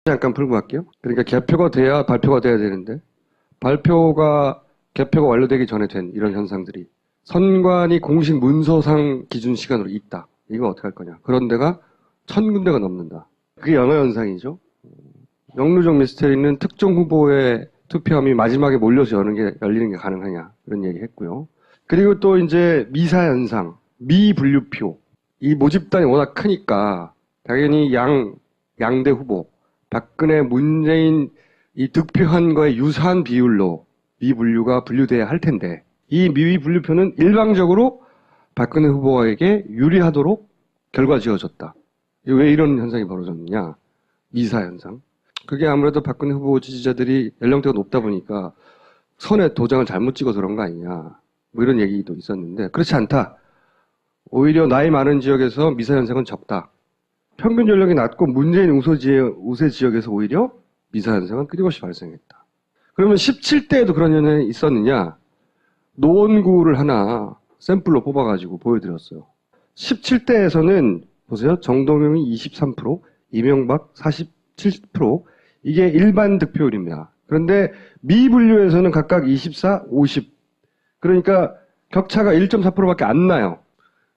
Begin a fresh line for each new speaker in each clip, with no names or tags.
잠깐 풀고 갈게요. 그러니까 개표가 돼야 발표가 돼야 되는데 개표가 완료되기 전에 된 이런 현상들이 선관위 공식 문서상 기준 시간으로 있다. 이거 어떻게 할 거냐. 그런 데가 1000군데가 넘는다. 그게 연화현상이죠. 영루정 미스테리는 특정 후보의 투표함이 마지막에 몰려서 열리는 게 가능하냐. 이런 얘기 했고요. 그리고 또 이제 미사현상, 미분류표. 이 모집단이 워낙 크니까 당연히 양대 후보, 박근혜, 문재인 이 득표한 거에 유사한 비율로 미분류가 분류돼야 할 텐데 이 미분류표는 일방적으로 박근혜 후보에게 유리하도록 결과 지어졌다. 왜 이런 현상이 벌어졌느냐? 미사현상. 그게 아무래도 박근혜 후보 지지자들이 연령대가 높다 보니까 선에 도장을 잘못 찍어서 그런 거 아니냐. 뭐 이런 얘기도 있었는데 그렇지 않다. 오히려 나이 많은 지역에서 미사현상은 적다. 평균 연령이 낮고 문재인 우세 지역에서 오히려 미사현상은 끊임없이 발생했다. 그러면 17대에도 그런 현상이 있었느냐? 노원구를 하나 샘플로 뽑아가지고 보여드렸어요. 17대에서는 보세요. 정동영이 23%, 이명박 70% 이게 일반 득표율입니다. 그런데 미분류에서는 각각 24, 50 그러니까 격차가 1.4%밖에 안 나요.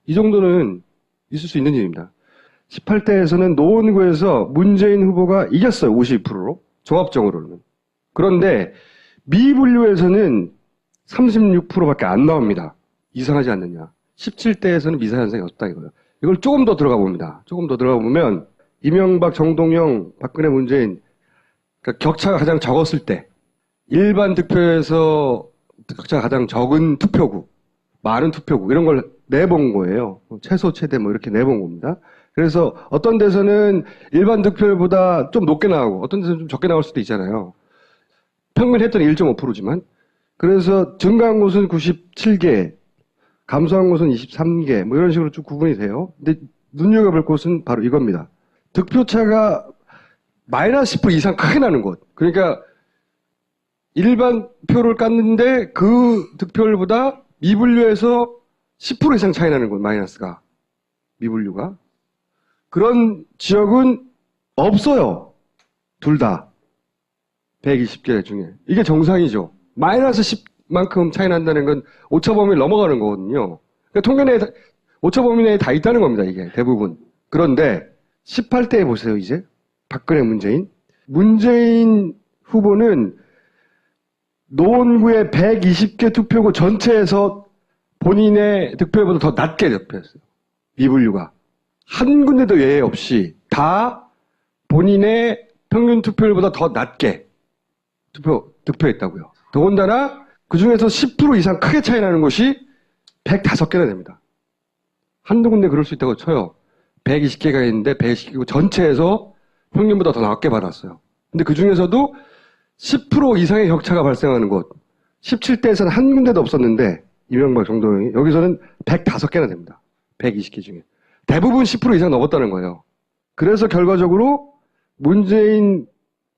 이 정도는 있을 수 있는 일입니다. 18대에서는 노원구에서 문재인 후보가 이겼어요. 52%로. 종합적으로는. 그런데 미분류에서는 36%밖에 안 나옵니다. 이상하지 않느냐. 17대에서는 미사현상이 없다 이거예요. 이걸 조금 더 들어가 봅니다. 조금 더 들어가 보면 이명박, 정동영, 박근혜, 문재인 그러니까 격차가 가장 적었을 때 일반 득표에서 격차가 가장 적은 투표구, 많은 투표구 이런 걸 내본 거예요. 최소, 최대 뭐 이렇게 내본 겁니다. 그래서 어떤 데서는 일반 득표율보다 좀 높게 나오고 어떤 데서는 좀 적게 나올 수도 있잖아요. 평균 했더니 1.5%지만 그래서 증가한 곳은 97개, 감소한 곳은 23개 뭐 이런 식으로 쭉 구분이 돼요. 근데 눈여겨볼 곳은 바로 이겁니다. 득표차가 마이너스 10% 이상 크게 나는 곳. 그러니까 일반 표를 깠는데 그 득표율보다 미분류에서 10% 이상 차이 나는 곳, 마이너스가. 미분류가. 그런 지역은 없어요. 둘 다. 120개 중에. 이게 정상이죠. 마이너스 10만큼 차이 난다는 건 오차범위를 넘어가는 거거든요. 그러니까 통계 내에 오차범위 내에 다 있다는 겁니다, 이게. 대부분. 그런데 18대에 보세요, 이제. 박근혜, 문재인. 문재인 후보는 노원구의 120개 투표구 전체에서 본인의 득표율보다 더 낮게 득표했어요. 미분류가. 한 군데도 예외 없이 다 본인의 평균 투표율보다 더 낮게 득표했다고요. 더군다나 그 중에서 10% 이상 크게 차이 나는 곳이 105개나 됩니다. 한두 군데 그럴 수 있다고 쳐요. 120개가 있는데 120개 전체에서 평균보다 더 낮게 받았어요. 근데 그 중에서도 10% 이상의 격차가 발생하는 곳 17대에서는 한 군데도 없었는데 이명박 정동영이 여기서는 105개나 됩니다. 120개 중에. 대부분 10% 이상 넘었다는 거예요. 그래서 결과적으로 문재인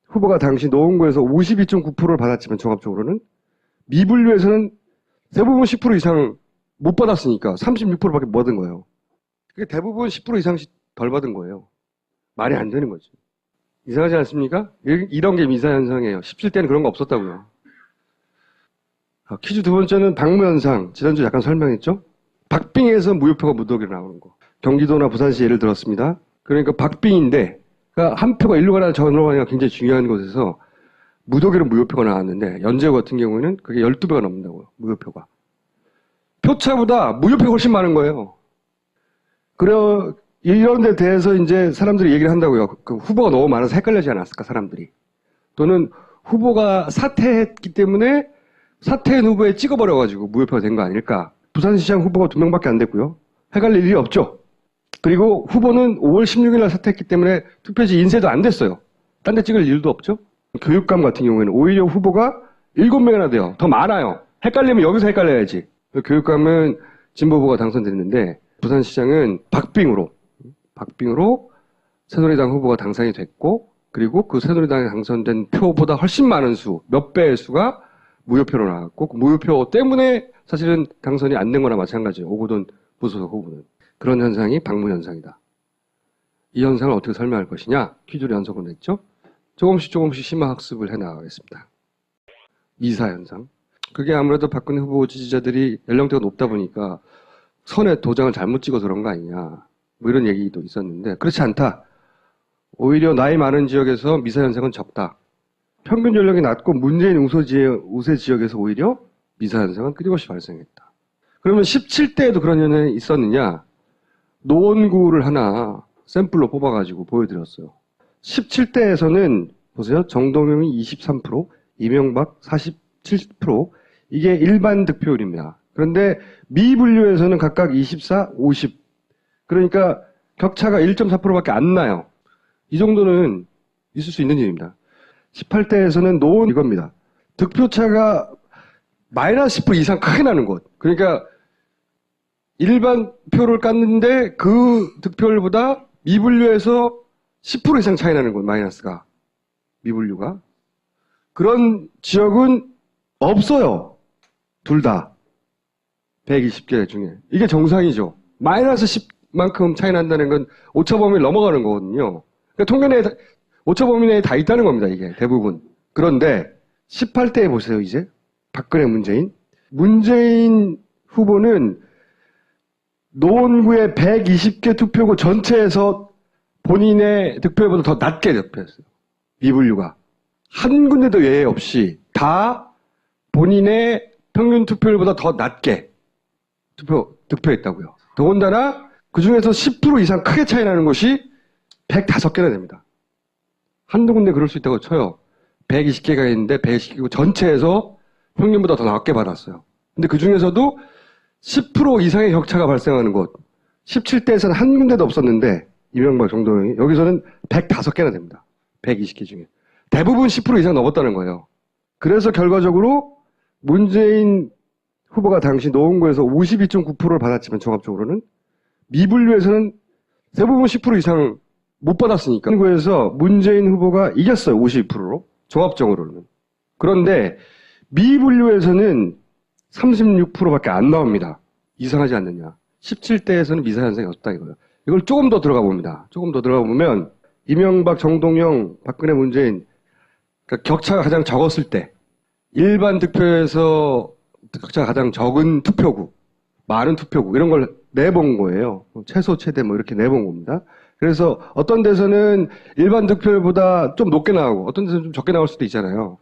후보가 당시 노원구에서 52.9%를 받았지만 종합적으로는 미분류에서는 대부분 10% 이상 못 받았으니까 36%밖에 못 받은 거예요. 그게 대부분 10% 이상씩 덜 받은 거예요. 말이 안 되는 거죠. 이상하지 않습니까? 이런 게 미사현상이에요. 17대는 그런 거 없었다고요. 퀴즈 두 번째는 박무현상. 지난주 약간 설명했죠? 박빙에서 무효표가 무더기로 나오는 거. 경기도나 부산시 예를 들었습니다. 그러니까 박빙인데 그러니까 한 표가 일로 가나 저로 가나 굉장히 중요한 곳에서 무더기로 무효표가 나왔는데 연재호 같은 경우에는 그게 12배가 넘는다고요. 무효표가. 표차보다 무효표가 훨씬 많은 거예요. 이런 데 대해서 이제 사람들이 얘기를 한다고요. 그 후보가 너무 많아서 헷갈리지 않았을까, 사람들이. 또는 후보가 사퇴했기 때문에 사퇴한 후보에 찍어버려가지고 무효표가 된 거 아닐까. 부산시장 후보가 2명밖에 안 됐고요. 헷갈릴 일이 없죠. 그리고 후보는 5월 16일 날 사퇴했기 때문에 투표지 인쇄도 안 됐어요. 딴 데 찍을 일도 없죠. 교육감 같은 경우에는 오히려 후보가 7명이나 돼요. 더 많아요. 헷갈리면 여기서 헷갈려야지. 교육감은 진보 후보가 당선됐는데 부산시장은 박빙으로 새누리당 후보가 당선이 됐고 그리고 그 새누리당에 당선된 표보다 훨씬 많은 수, 몇 배의 수가 무효표로 나왔고 그 무효표 때문에 사실은 당선이 안 된 거나 마찬가지예요. 오거돈 무소속 후보는. 그런 현상이 박무현상이다. 이 현상을 어떻게 설명할 것이냐? 퀴즈로 연속을 냈죠. 조금씩 심화 학습을 해 나가겠습니다. 미사 현상. 그게 아무래도 박근혜 후보 지지자들이 연령대가 높다 보니까 선에 도장을 잘못 찍어서 그런 거 아니냐. 뭐 이런 얘기도 있었는데 그렇지 않다. 오히려 나이 많은 지역에서 미사 현상은 적다. 평균 연령이 낮고 문재인 우세 지역에서 오히려 미사 현상은 끊임없이 발생했다. 그러면 17대에도 그런 현상이 있었느냐? 노원구를 하나 샘플로 뽑아가지고 보여드렸어요. 17대에서는 보세요. 정동영이 23%, 이명박 47%. 이게 일반 득표율입니다. 그런데 미분류에서는 각각 24, 50. 그러니까 격차가 1.4%밖에 안 나요. 이 정도는 있을 수 있는 일입니다. 18대에서는 노원 이겁니다. 득표차가 마이너스 10% 이상 크게 나는 곳. 그러니까 일반 표를 깠는데 그 득표율보다 미분류에서 10% 이상 차이 나는 곳, 마이너스가. 미분류가. 그런 지역은 없어요. 둘 다. 120개 중에. 이게 정상이죠. 마이너스 10만큼 차이 난다는 건 오차범위를 넘어가는 거거든요. 그러니까 통계 내에 오차범위 내에 다 있다는 겁니다, 이게. 대부분. 그런데 18대에 보세요, 이제. 박근혜, 문재인. 문재인 후보는 노원구의 120개 투표구 전체에서 본인의 득표율보다 더 낮게 득표했어요. 미분류가. 한 군데도 예외 없이 다 본인의 평균 투표율보다 더 낮게 득표했다고요. 더군다나 그 중에서 10% 이상 크게 차이 나는 것이 105개나 됩니다. 한두 군데 그럴 수 있다고 쳐요. 120개가 있는데 120개 전체에서 평균보다 더 낮게 받았어요. 근데 그 중에서도 10% 이상의 격차가 발생하는 곳. 17대에서는 한 군데도 없었는데 이명박 정동영이 여기서는 105개나 됩니다. 120개 중에. 대부분 10% 이상 넘었다는 거예요. 그래서 결과적으로 문재인 후보가 당시 노원구에서 52.9%를 받았지만 종합적으로는 미분류에서는 대부분 10% 이상 못 받았으니까 노원구에서 문재인 후보가 이겼어요. 52%로. 종합적으로는. 그런데 미분류에서는 36%밖에 안 나옵니다. 이상하지 않느냐. 17대에서는 미사 현상이 없다 이거예요. 이걸 조금 더 들어가 봅니다. 조금 더 들어가 보면 이명박, 정동영, 박근혜, 문재인 그러니까 격차가 가장 적었을 때 일반 득표에서 격차가 가장 적은 투표구, 많은 투표구 이런 걸 내본 거예요. 최소, 최대 뭐 이렇게 내본 겁니다. 그래서 어떤 데서는 일반 득표율보다 좀 높게 나오고 어떤 데서는 좀 적게 나올 수도 있잖아요.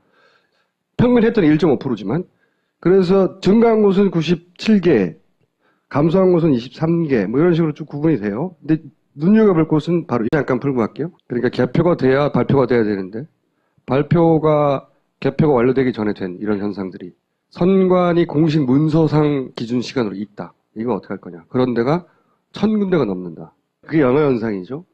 평균 했더니 1.5%지만 그래서 증가한 곳은 97개, 감소한 곳은 23개, 뭐 이런 식으로 쭉 구분이 돼요. 근데 눈여겨볼 곳은 바로 잠깐 풀고 갈게요. 그러니까 개표가 돼야 발표가 돼야 되는데 개표가 완료되기 전에 된 이런 현상들이 선관위 공식 문서상 기준 시간으로 있다. 이거 어떻게 할 거냐. 그런 데가 1000군데가 넘는다. 그게 연화현상이죠.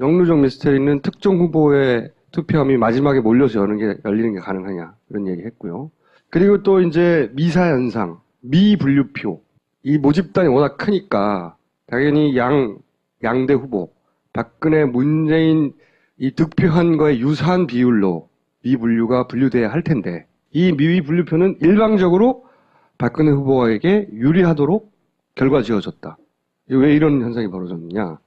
영루정 미스테리는 특정 후보의 투표함이 마지막에 몰려서 열리는 게 가능하냐. 그런 얘기 했고요. 그리고 또 이제 미사현상, 미분류표. 이 모집단이 워낙 크니까 당연히 양대 후보, 박근혜, 문재인 이 득표한 거에 유사한 비율로 미분류가 분류돼야 할 텐데 이 미분류표는 일방적으로 박근혜 후보에게 유리하도록 결과 지어졌다. 왜 이런 현상이 벌어졌느냐.